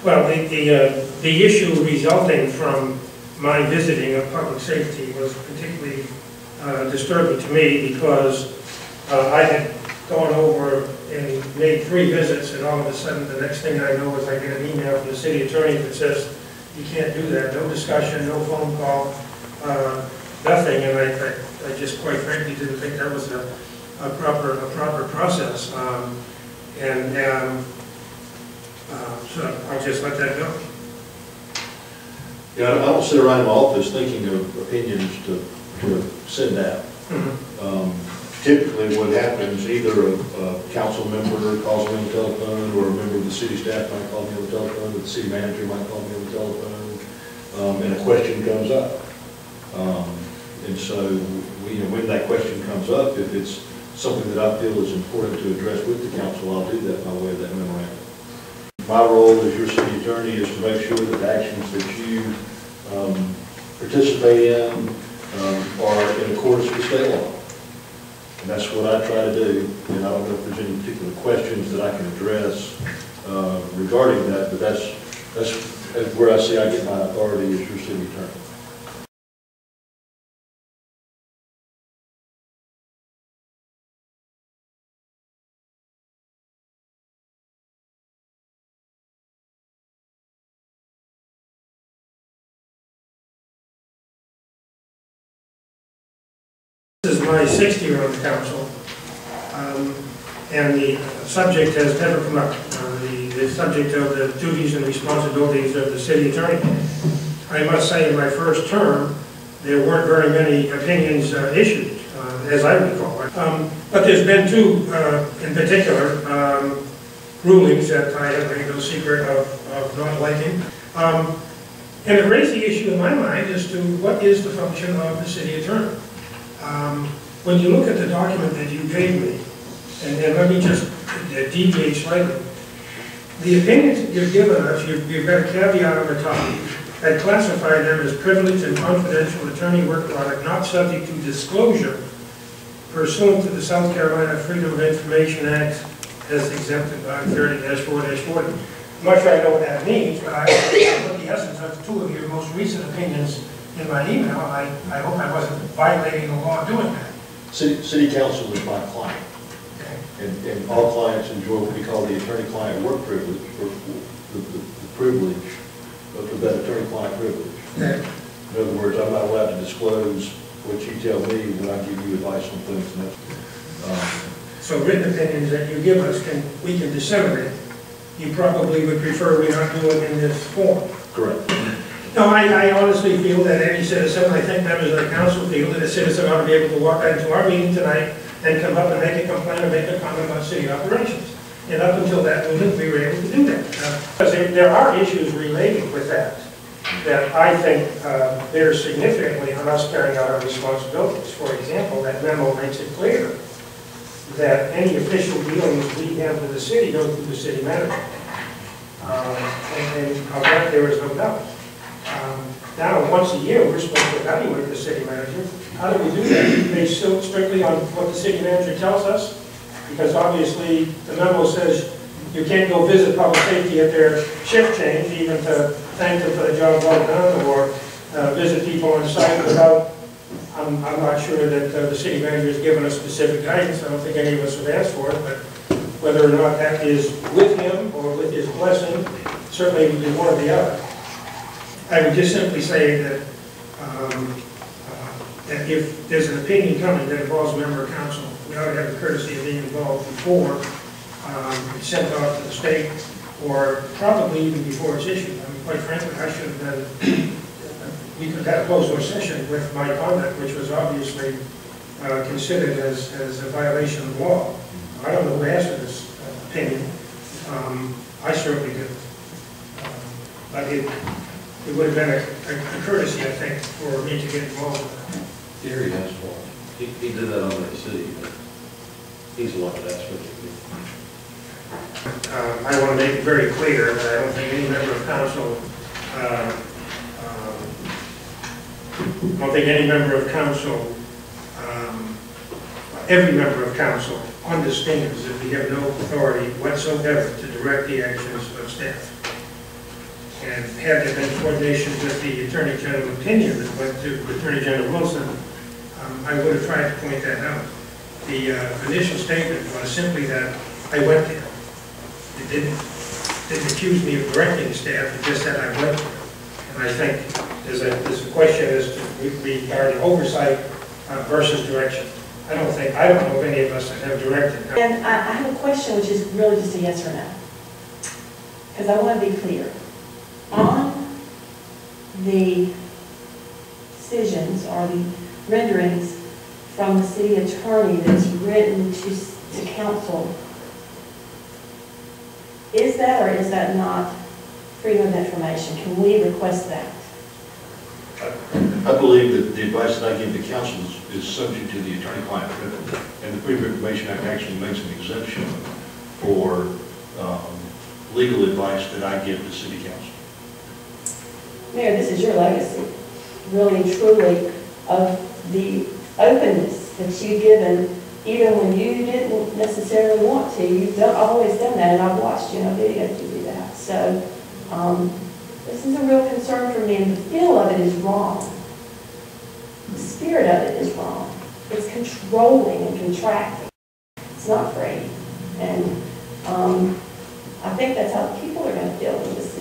Well, the issue resulting from my visiting of public safety was particularly disturbing to me because I had gone over and made 3 visits, and all of a sudden the next thing I know is I get an email from the city attorney that says you can't do that, no discussion, no phone call, nothing, and I just quite frankly didn't think that was a proper process, so I'll just let that go. Yeah, I don't sit around in my office thinking of opinions to send out. Typically what happens, either a council member calls me on the telephone, or a member of the city staff might call me on the telephone, or the city manager might call me on the telephone, and a question comes up. And so, when that question comes up, if it's something that I feel is important to address with the council, I'll do that by way of that memorandum. My role as your city attorney is to make sure that the actions that you participate in are in accordance with state law. And that's what I try to do. And I don't know if there's any particular questions that I can address regarding that, but that's where I see I get my authority as your city attorney. This is my 6th year on the council, and the subject has never come up, the subject of the duties and responsibilities of the city attorney. I must say in my first term, there weren't very many opinions issued, as I recall. But there's been 2 in particular rulings that I have made no secret of not liking. And it raised the issue in my mind as to what is the function of the city attorney. When you look at the document that you gave me, and let me just deviate slightly, the opinions that you've given us, you've got a caveat on the top, that classify them as privileged and confidential attorney work product not subject to disclosure pursuant to the South Carolina Freedom of Information Act as exempted by 30-4-40. I'm not sure I know what that means, but I put the essence of 2 of your most recent opinions in my email. I hope I wasn't violating the law doing that. City council is my client. Okay. And all clients enjoy what we call the attorney-client work privilege, or the privilege of that attorney-client privilege. Okay. In other words, I'm not allowed to disclose what you tell me when I give you advice on things. And so written opinions that you give us, we can disseminate. You probably would prefer we not do it in this form. Correct. No, I honestly feel that any citizen, I think members of the council feel that a citizen ought to be able to walk into our meeting tonight and come up and make a complaint or make a comment about city operations. And up until that moment, we were able to do that. Because there are issues related with that I think bear significantly on us carrying out our responsibilities. For example, that memo makes it clear that any official dealings we have with the city go through the city manager. And of that there is no doubt. Now, once a year, we're supposed to evaluate the city manager. How do we do that? Based strictly on what the city manager tells us? Because obviously, the memo says you can't go visit public safety at their shift change, even to thank them for the job well done, or visit people on site without, I'm not sure that the city manager has given us specific guidance. I don't think any of us have asked for it, but whether or not that is with him or with his blessing, certainly it would be one or the other. I would just simply say that that if there's an opinion coming that involves a member of council, we ought to have the courtesy of being involved before it's sent off to the state, or probably even before it's issued. I mean, quite frankly, I should have been, we could have had a closed door session with my conduct, which was obviously considered as a violation of the law. I don't know who asked for this opinion. I certainly did. But it would have been a courtesy, I think, for me to get involved with that. Gary has one. He did that on the city, but he's the one that asked for it. I want to make it very clear that I don't think any member of council, every member of council understands that we have no authority whatsoever to direct the actions of staff. And had there been coordination with the Attorney General opinion that went to Attorney General Wilson, I would have tried to point that out. The initial statement was simply that I went there. It didn't accuse me of directing staff, it just said I went there. And I think there's a question as to regarding oversight versus direction. I don't know of any of us that have directed. And I have a question which is really just a yes or no. Because I want to be clear. On the decisions or the renderings from the city attorney that's written to council, is that or is that not freedom of information? Can we request that? I believe that the advice that I give to council is subject to the attorney-client privilege, and the Freedom of Information Act actually makes an exemption for legal advice that I give to city council. Mayor, this is your legacy, really and truly, of the openness that you've given, even when you didn't necessarily want to. You've always done that, and I've watched you on videos you do that. So this is a real concern for me, and the feel of it is wrong. The spirit of it is wrong. It's controlling and contracting. It's not free. And I think that's how people are going to feel in this